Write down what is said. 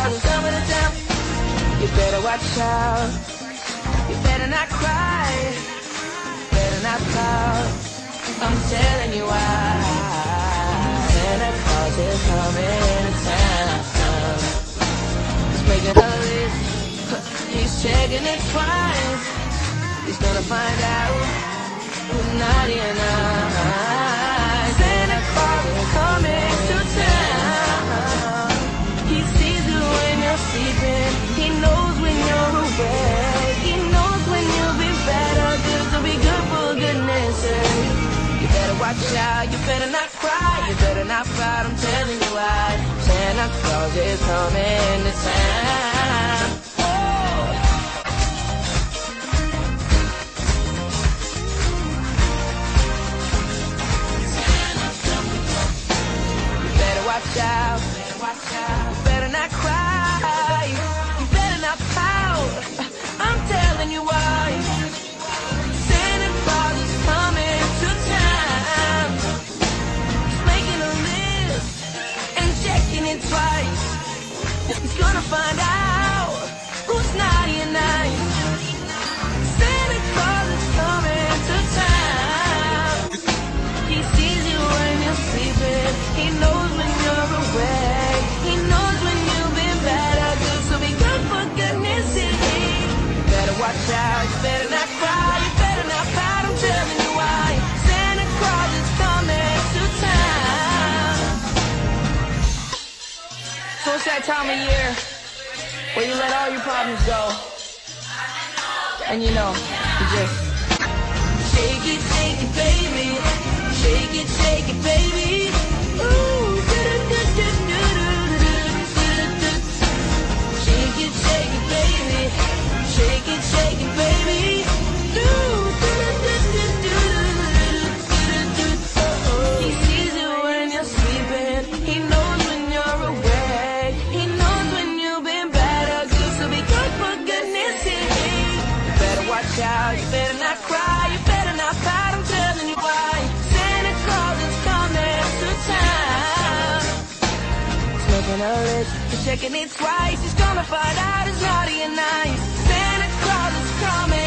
Claus is coming to town. You better watch out. You better not cry. Better not pout. I'm telling you why. Santa Claus is coming to town. He's making a list. He's checking it twice. He's gonna find out who's naughty and nice. Santa Claus is coming to town. He sees you when you're sleeping. He knows when you're awake. He knows when you'll be better. Good to be good for goodness sake. You better watch out. You better not cry. You better not fight. I'm telling you why. Santa Claus is coming to town. Watch out, you better not cry, you better not pout, I'm telling you why. Santa Claus is coming to town. He's making a list and checking it twice. He's gonna find out who's naughty and nice. Santa Claus is coming to town. He sees you when you're sleeping. He knows when you're awake. He knows when you've been better. Good, so be good for goodness sake. You better watch out. You better not cry. You better not pout. I'm telling you why. Santa Claus is coming to town. So it's that time of year where you let all your problems go. And you know, you just shake it, baby. Shake it, baby. Ooh, shake it, baby. Shake it, baby. He sees you when you're sleeping. He knows when you're awake. He knows when you've been better. Good, so be good for goodness sake. You better watch out. You better not cry. You better not pout. I'm telling you why. Santa Claus is coming to town. He's making a list, he's checking it twice. He's gonna find out who's naughty and nice. Santa Claus is coming.